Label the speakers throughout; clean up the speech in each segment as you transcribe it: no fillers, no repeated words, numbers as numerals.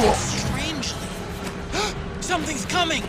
Speaker 1: Strangely. Something's coming!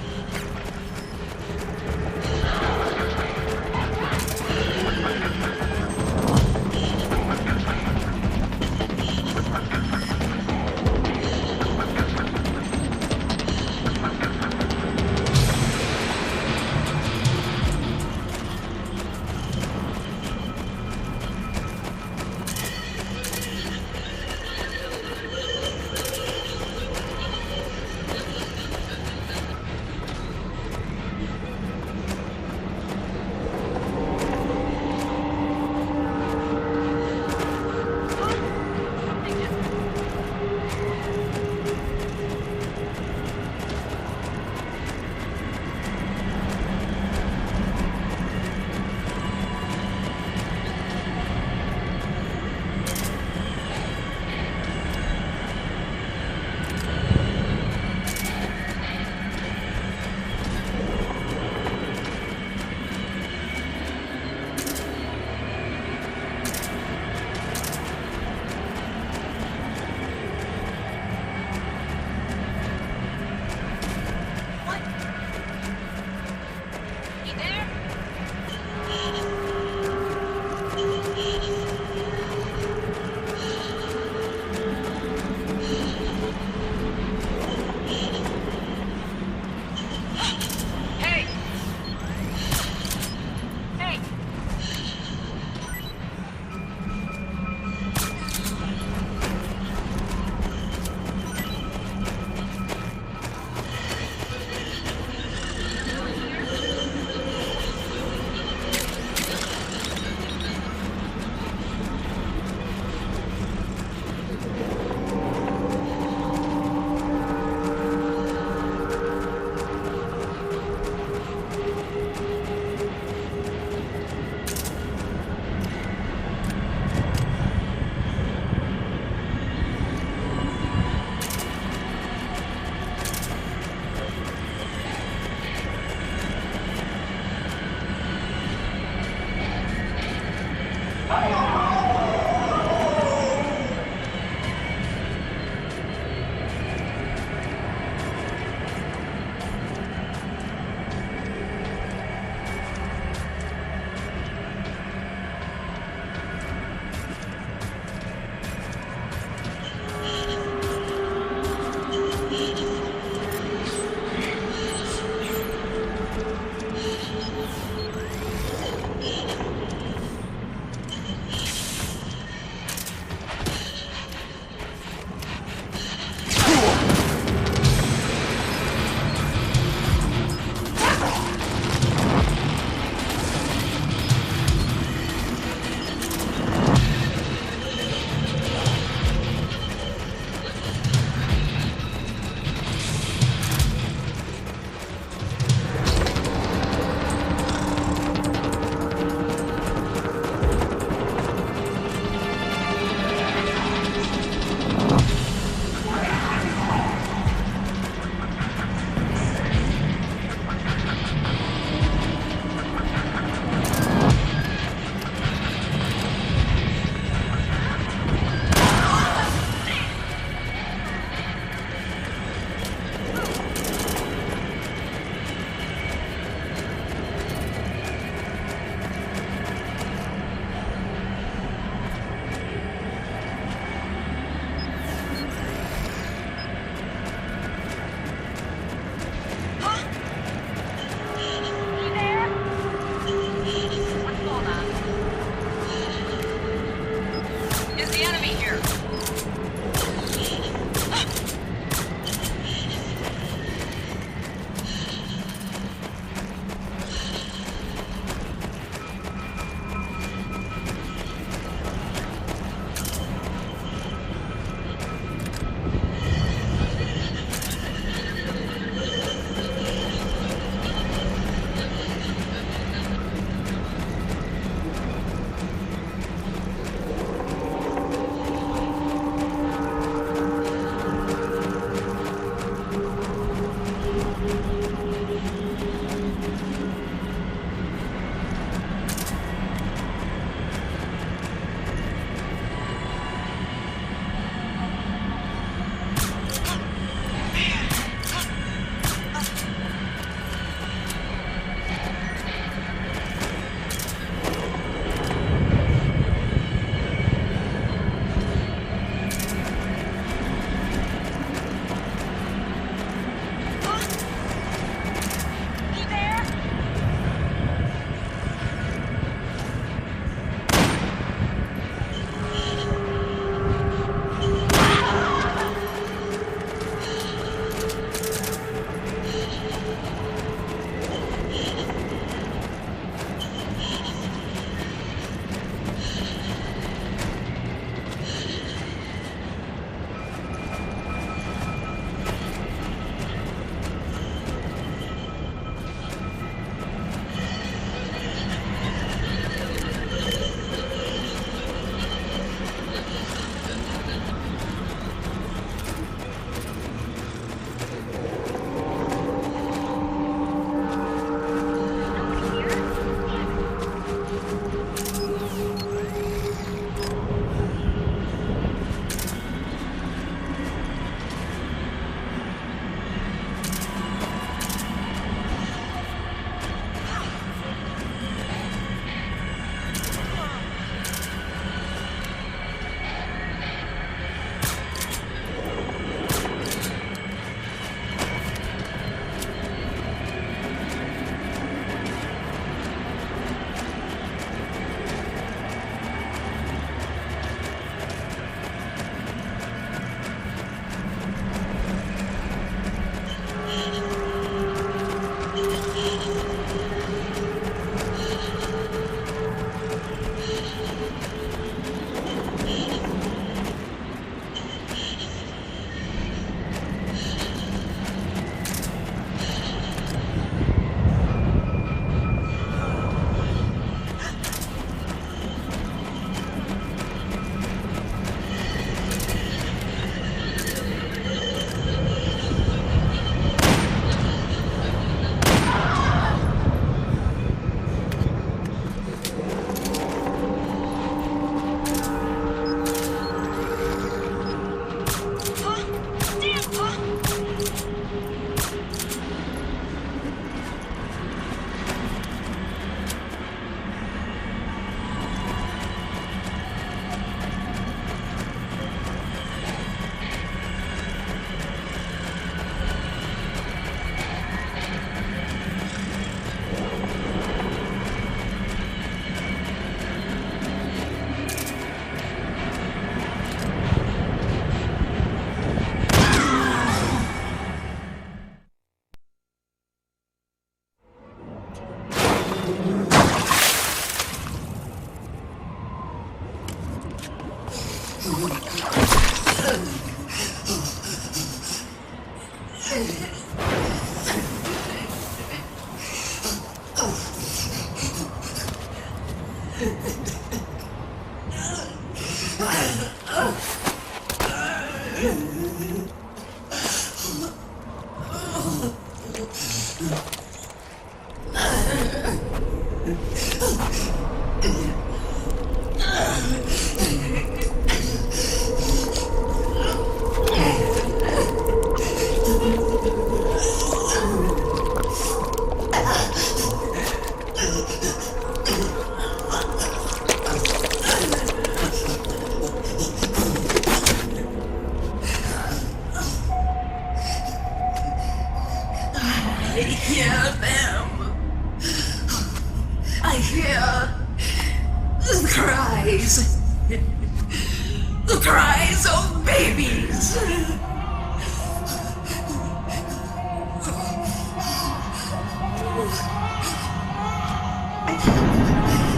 Speaker 2: The cries of babies.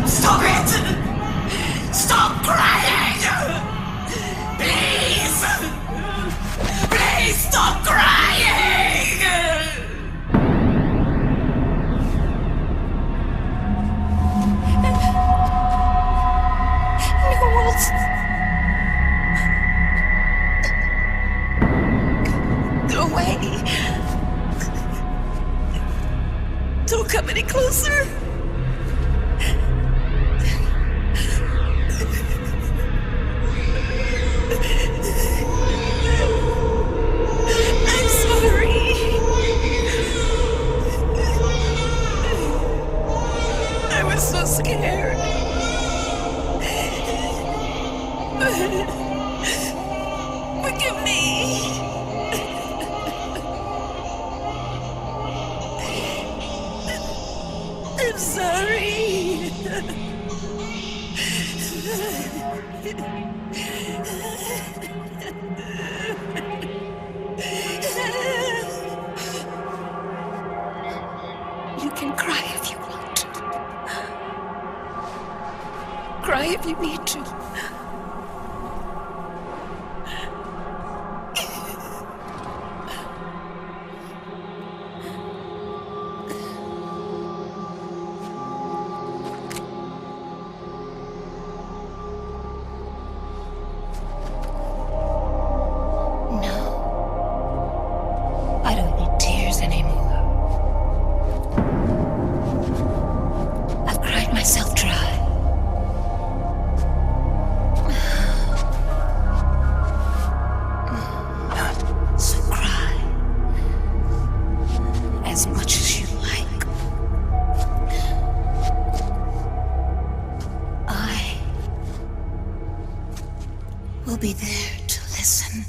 Speaker 2: Stop it! Stop crying! Please! Please stop crying! Go away. Don't come any closer. I'm sorry. I was so scared. Forgive me. I'm sorry. You can cry if you want to. Cry if you need to. We'll be there to listen.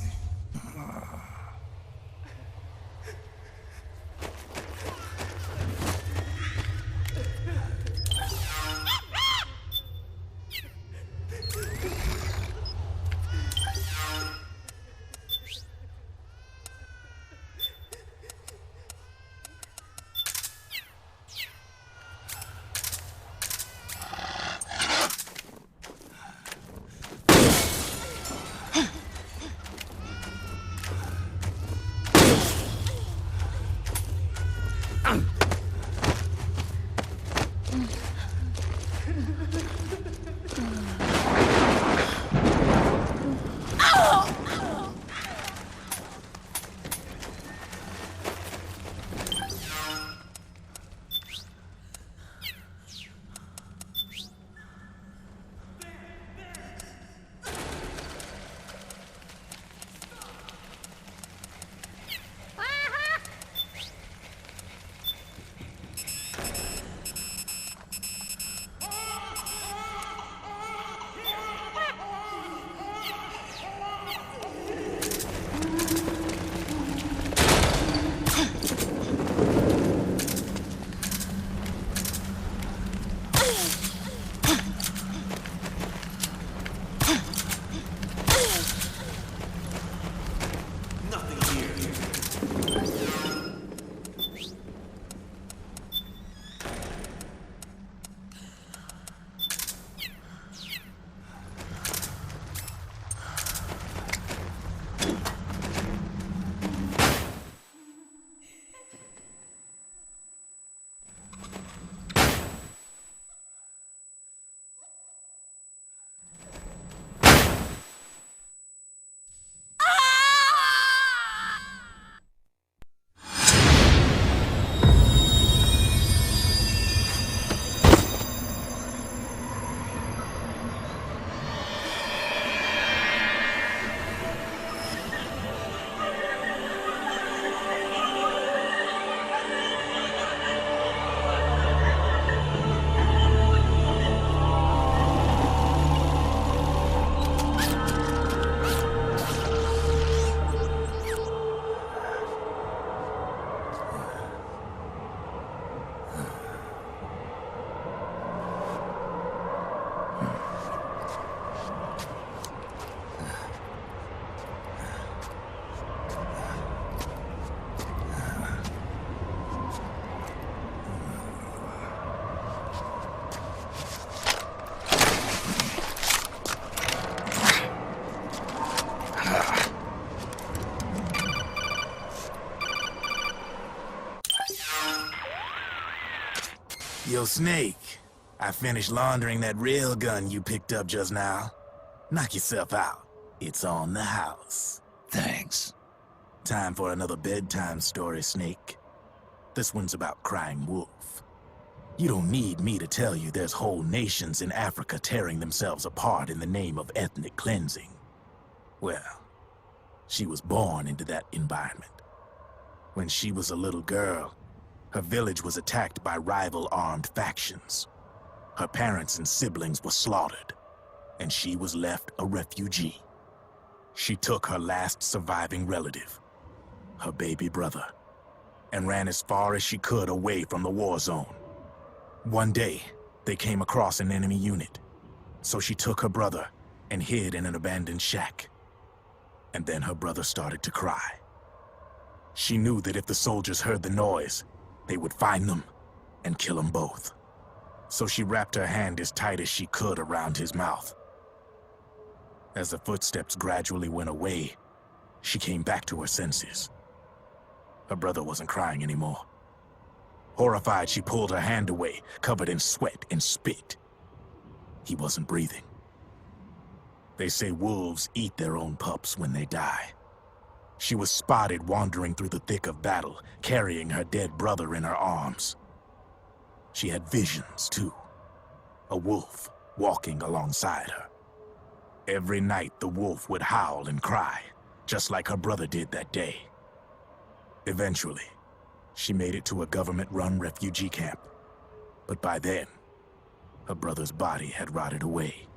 Speaker 3: Yo, Snake, I finished laundering that rail gun you picked up just now. Knock yourself out. It's on the house.
Speaker 1: Thanks.
Speaker 3: Time for another bedtime story, Snake. This one's about crying wolf. You don't need me to tell you there's whole nations in Africa tearing themselves apart in the name of ethnic cleansing. Well, she was born into that environment. When she was a little girl, her village was attacked by rival armed factions. Her parents and siblings were slaughtered, and she was left a refugee. She took her last surviving relative, her baby brother, and ran as far as she could away from the war zone. One day, they came across an enemy unit, so she took her brother and hid in an abandoned shack. And then her brother started to cry. She knew that if the soldiers heard the noise, they would find them and kill them both. So she wrapped her hand as tight as she could around his mouth. As the footsteps gradually went away, she came back to her senses. Her brother wasn't crying anymore. Horrified, she pulled her hand away, covered in sweat and spit. He wasn't breathing. They say wolves eat their own pups when they die. She was spotted wandering through the thick of battle, carrying her dead brother in her arms. She had visions, too. A wolf walking alongside her. Every night, the wolf would howl and cry, just like her brother did that day. Eventually, she made it to a government-run refugee camp. But by then, her brother's body had rotted away.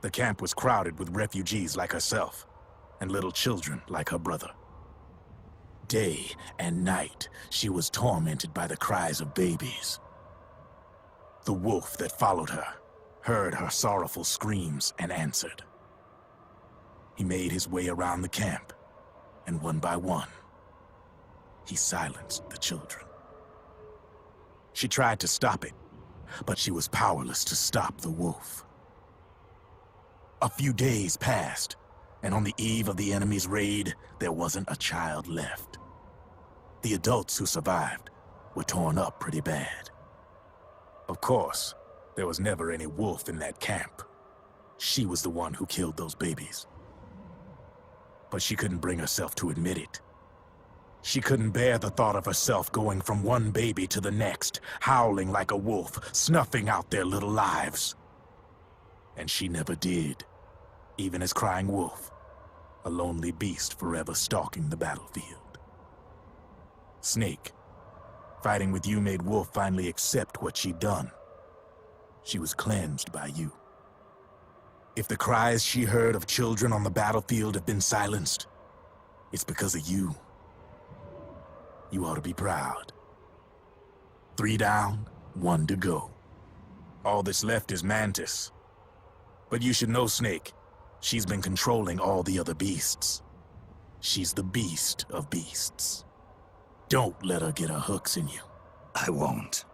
Speaker 3: The camp was crowded with refugees like herself, and little children like her brother. Day and night, she was tormented by the cries of babies. The wolf that followed her heard her sorrowful screams and answered. He made his way around the camp, and one by one, he silenced the children. She tried to stop it, but she was powerless to stop the wolf. A few days passed, and on the eve of the enemy's raid, there wasn't a child left. The adults who survived were torn up pretty bad. Of course, there was never any wolf in that camp. She was the one who killed those babies. But she couldn't bring herself to admit it. She couldn't bear the thought of herself going from one baby to the next, howling like a wolf, snuffing out their little lives. And she never did, even as crying wolf, a lonely beast forever stalking the battlefield. Snake, fighting with you made Wolf finally accept what she'd done. She was cleansed by you. If the cries she heard of children on the battlefield have been silenced, it's because of you. You ought to be proud. 3 down, 1 to go. All that's left is Mantis. But you should know, Snake, she's been controlling all the other beasts. She's the beast of beasts. Don't let her get her hooks in you.
Speaker 1: I won't.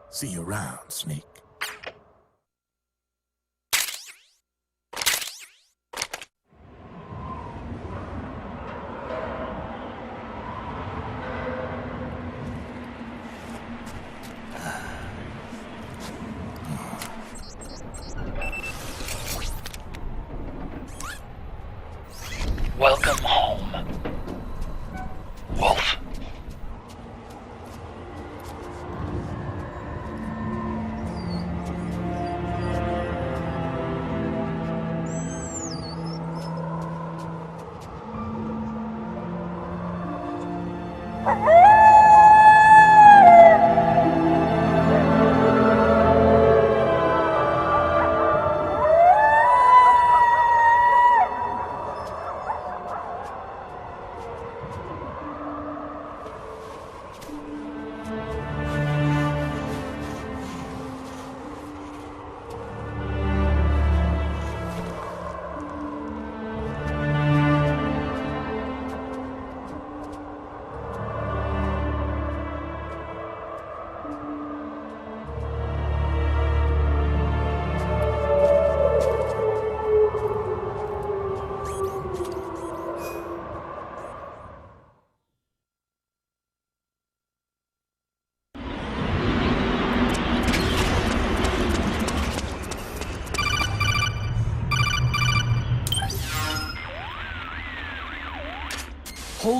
Speaker 3: See you around, Snake.
Speaker 1: Welcome home, Wolf.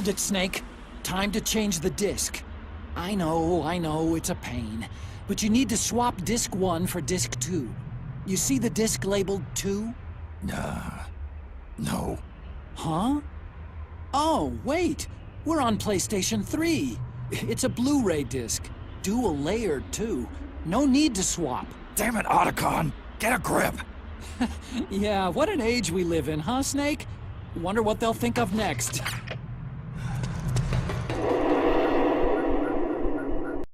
Speaker 4: Hold it, Snake. Time to change the disc. I know, it's a pain. But you need to swap disc 1 for disc 2. You see the disc labeled 2?
Speaker 1: No.
Speaker 4: Huh? Oh, wait! We're on PlayStation 3! It's a Blu-ray disc. Dual layered, too. No need to swap.
Speaker 1: Damn it, Otacon! Get a grip!
Speaker 4: Yeah, what an age we live in, huh, Snake? Wonder what they'll think of next.